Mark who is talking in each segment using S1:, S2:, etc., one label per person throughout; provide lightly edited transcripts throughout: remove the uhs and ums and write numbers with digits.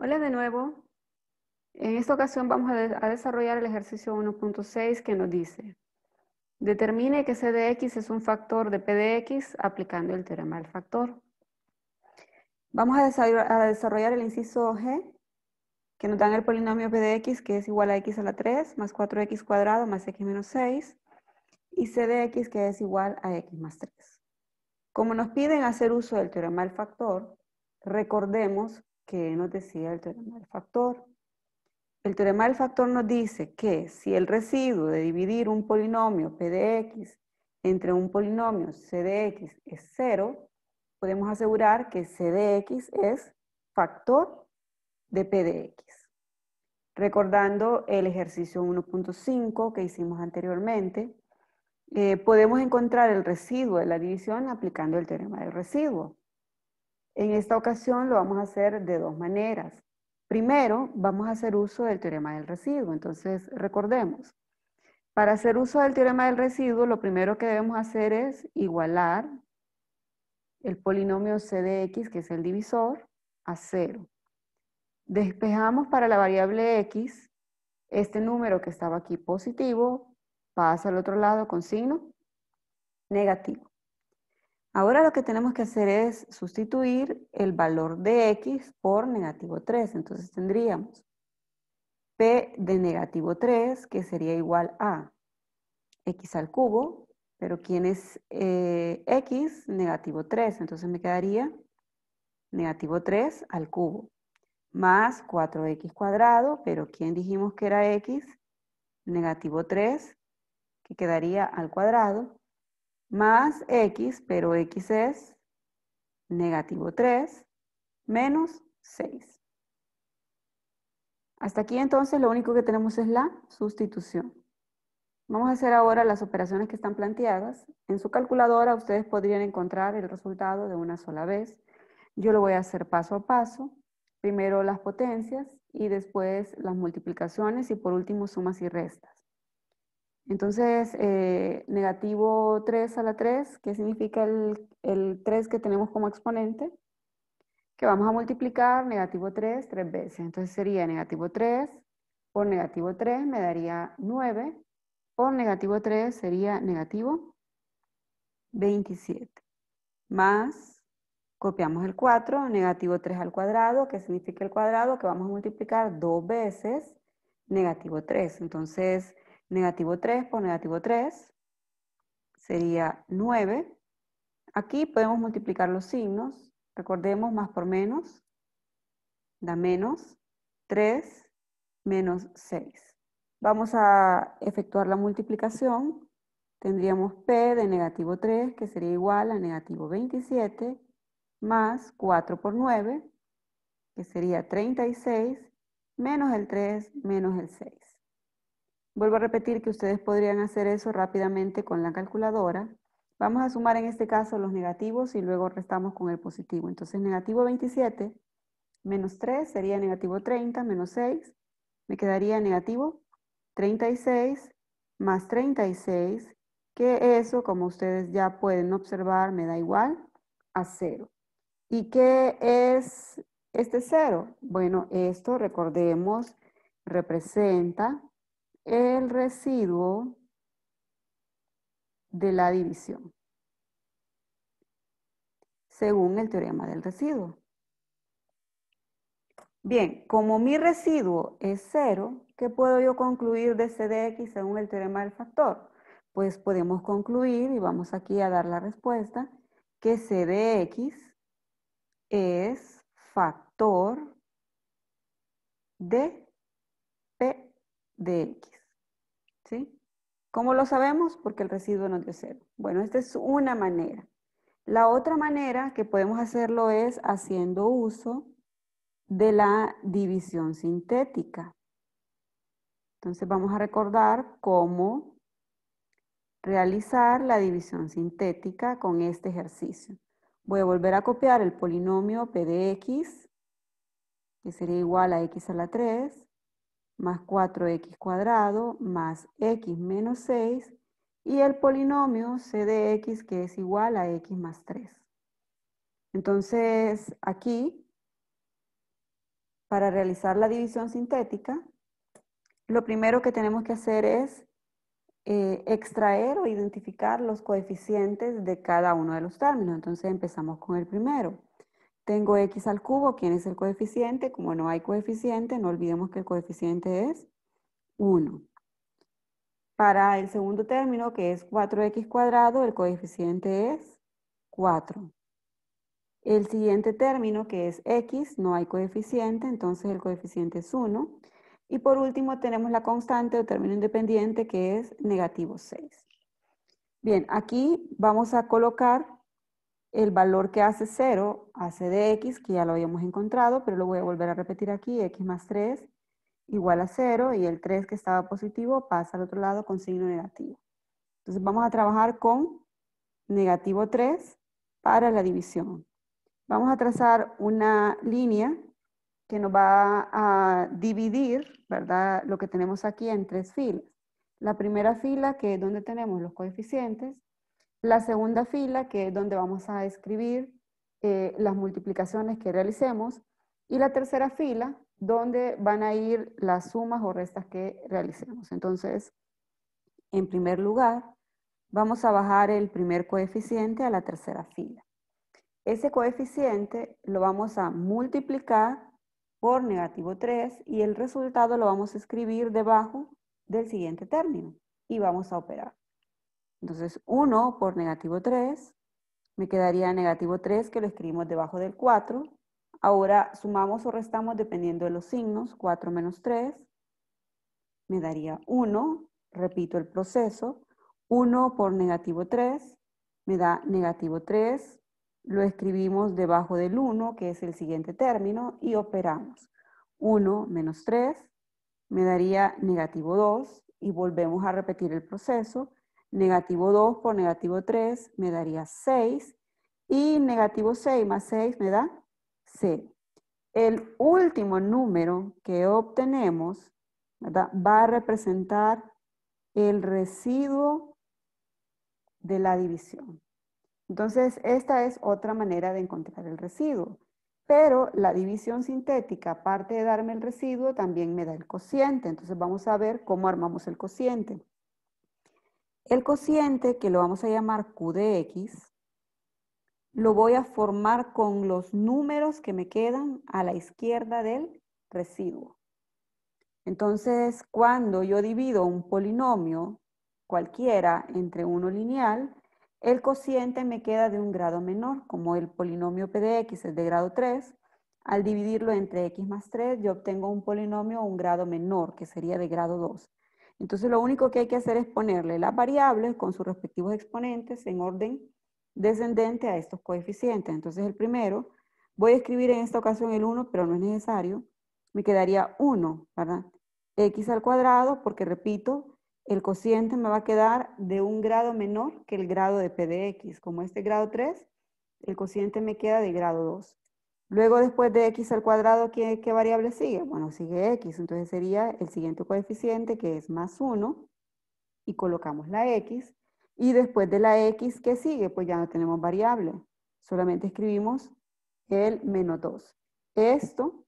S1: Hola de nuevo. En esta ocasión vamos a desarrollar el ejercicio 1.6 que nos dice: determine que c de x es un factor de p de x aplicando el teorema del factor. Vamos a desarrollar el inciso G, que nos dan el polinomio p de x, que es igual a x a la 3 más 4x cuadrado más x menos 6, y c de x, que es igual a x más 3. Como nos piden hacer uso del teorema del factor, recordemos que nos decía el teorema del factor. El teorema del factor nos dice que si el residuo de dividir un polinomio p de x entre un polinomio c de x es 0, podemos asegurar que c de x es factor de p de x. Recordando el ejercicio 1.5 que hicimos anteriormente, podemos encontrar el residuo de la división aplicando el teorema del residuo. En esta ocasión lo vamos a hacer de dos maneras. Primero, vamos a hacer uso del teorema del residuo. Entonces, recordemos, para hacer uso del teorema del residuo, lo primero que debemos hacer es igualar el polinomio c de x, que es el divisor, a 0. Despejamos para la variable x. Este número que estaba aquí positivo pasa al otro lado con signo negativo. Ahora lo que tenemos que hacer es sustituir el valor de x por negativo 3. Entonces tendríamos p de negativo 3, que sería igual a x al cubo, pero ¿quién es x? Negativo 3. Entonces me quedaría negativo 3 al cubo, más 4x cuadrado, pero ¿quién dijimos que era x? Negativo 3, que quedaría al cuadrado, más x, pero x es negativo 3, menos 6. Hasta aquí entonces lo único que tenemos es la sustitución. Vamos a hacer ahora las operaciones que están planteadas. En su calculadora ustedes podrían encontrar el resultado de una sola vez. Yo lo voy a hacer paso a paso. Primero las potencias y después las multiplicaciones y por último sumas y restas. Entonces, negativo 3 a la 3, ¿qué significa el 3 que tenemos como exponente? Que vamos a multiplicar negativo 3 tres veces. Entonces sería negativo 3 por negativo 3 me daría 9. Por negativo 3 sería negativo 27. Más, copiamos el 4, negativo 3 al cuadrado. ¿Qué significa el cuadrado? Que vamos a multiplicar dos veces negativo 3. Entonces, negativo 3 por negativo 3 sería 9. Aquí podemos multiplicar los signos. Recordemos, más por menos da menos 3 menos 6. Vamos a efectuar la multiplicación. Tendríamos p de negativo 3, que sería igual a negativo 27, más 4 por 9, que sería 36, menos el 3, menos el 6. Vuelvo a repetir que ustedes podrían hacer eso rápidamente con la calculadora. Vamos a sumar en este caso los negativos y luego restamos con el positivo. Entonces, negativo 27 menos 3 sería negativo 30, menos 6, me quedaría negativo 36 más 36, que eso, como ustedes ya pueden observar, me da igual a 0. ¿Y qué es este 0? Bueno, esto, recordemos, representa el residuo de la división, según el teorema del residuo. Bien, como mi residuo es 0, ¿qué puedo yo concluir de c de x según el teorema del factor? Pues podemos concluir, y vamos aquí a dar la respuesta, que c de x es factor de p de x. ¿Sí? ¿Cómo lo sabemos? Porque el residuo nos dio 0. Bueno, esta es una manera. La otra manera que podemos hacerlo es haciendo uso de la división sintética. Entonces vamos a recordar cómo realizar la división sintética con este ejercicio. Voy a volver a copiar el polinomio p de x, que sería igual a x a la 3, más 4x cuadrado, más x menos 6, y el polinomio c de x, que es igual a x más 3. Entonces, aquí para realizar la división sintética, lo primero que tenemos que hacer es extraer o identificar los coeficientes de cada uno de los términos. Entonces empezamos con el primero. Tengo x al cubo, ¿quién es el coeficiente? Como no hay coeficiente, no olvidemos que el coeficiente es 1. Para el segundo término, que es 4x cuadrado, el coeficiente es 4. El siguiente término, que es x, no hay coeficiente, entonces el coeficiente es 1. Y por último tenemos la constante o término independiente, que es negativo 6. Bien, aquí vamos a colocar el valor que hace 0, hace de x, que ya lo habíamos encontrado, pero lo voy a volver a repetir aquí, x más 3 igual a 0, y el 3 que estaba positivo pasa al otro lado con signo negativo. Entonces vamos a trabajar con negativo 3 para la división. Vamos a trazar una línea que nos va a dividir, ¿verdad?, lo que tenemos aquí en 3 filas. La primera fila, que es donde tenemos los coeficientes. La segunda fila, que es donde vamos a escribir las multiplicaciones que realicemos. Y la tercera fila, donde van a ir las sumas o restas que realicemos. Entonces, en primer lugar, vamos a bajar el primer coeficiente a la tercera fila. Ese coeficiente lo vamos a multiplicar por negativo 3 y el resultado lo vamos a escribir debajo del siguiente término y vamos a operar. Entonces 1 por negativo 3, me quedaría negativo 3 que lo escribimos debajo del 4. Ahora sumamos o restamos dependiendo de los signos. 4 menos 3 me daría 1, repito el proceso. 1 por negativo 3 me da negativo 3. Lo escribimos debajo del 1, que es el siguiente término, y operamos. 1 menos 3 me daría negativo 2, y volvemos a repetir el proceso. Negativo 2 por negativo 3 me daría 6, y negativo 6 más 6 me da 0. El último número que obtenemos, ¿verdad?, va a representar el residuo de la división. Entonces, esta es otra manera de encontrar el residuo. Pero la división sintética, aparte de darme el residuo, también me da el cociente. Entonces, vamos a ver cómo armamos el cociente. El cociente, que lo vamos a llamar Q de X, lo voy a formar con los números que me quedan a la izquierda del residuo. Entonces, cuando yo divido un polinomio cualquiera entre uno lineal, el cociente me queda de un grado menor. Como el polinomio P de X es de grado 3, al dividirlo entre X más 3, yo obtengo un polinomio un grado menor, que sería de grado 2. Entonces, lo único que hay que hacer es ponerle las variables con sus respectivos exponentes en orden descendente a estos coeficientes. Entonces, el primero, voy a escribir en esta ocasión el 1, pero no es necesario. Me quedaría 1, ¿verdad? X al cuadrado, porque repito, el cociente me va a quedar de un grado menor que el grado de P de X. Como este es grado 3, el cociente me queda de grado 2. Luego, después de X al cuadrado, ¿qué variable sigue? Bueno, sigue X. Entonces sería el siguiente coeficiente, que es más 1, y colocamos la X. Y después de la X, ¿qué sigue? Pues ya no tenemos variable. Solamente escribimos el menos 2. Esto,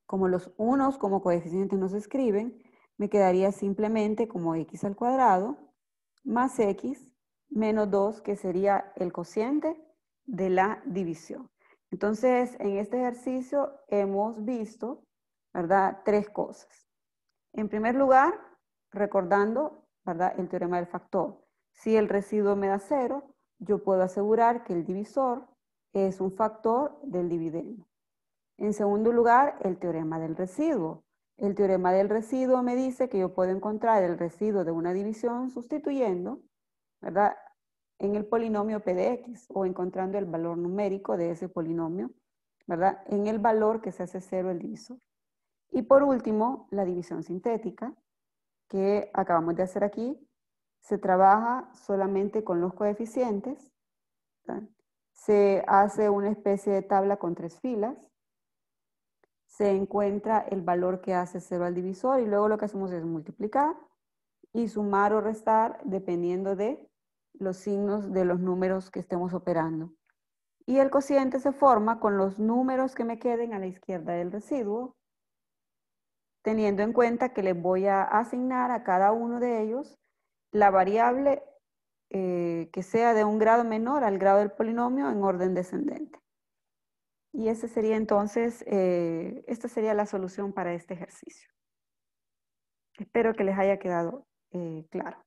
S1: como los unos como coeficientes no se escriben, me quedaría simplemente como x al cuadrado más x menos 2, que sería el cociente de la división. Entonces, en este ejercicio hemos visto, ¿verdad?, 3 cosas. En primer lugar, recordando, ¿verdad?, el teorema del factor. Si el residuo me da 0, yo puedo asegurar que el divisor es un factor del dividendo. En segundo lugar, el teorema del residuo. El teorema del residuo me dice que yo puedo encontrar el residuo de una división sustituyendo, ¿verdad?, en el polinomio P de X, o encontrando el valor numérico de ese polinomio, ¿verdad?, en el valor que se hace 0 el divisor. Y por último, la división sintética, que acabamos de hacer aquí. Se trabaja solamente con los coeficientes, ¿verdad? Se hace una especie de tabla con 3 filas. Se encuentra el valor que hace 0 al divisor y luego lo que hacemos es multiplicar y sumar o restar dependiendo de los signos de los números que estemos operando. Y el cociente se forma con los números que me queden a la izquierda del residuo, teniendo en cuenta que les voy a asignar a cada uno de ellos la variable que sea de un grado menor al grado del polinomio en orden descendente. Y ese sería entonces, esta sería la solución para este ejercicio. Espero que les haya quedado claro.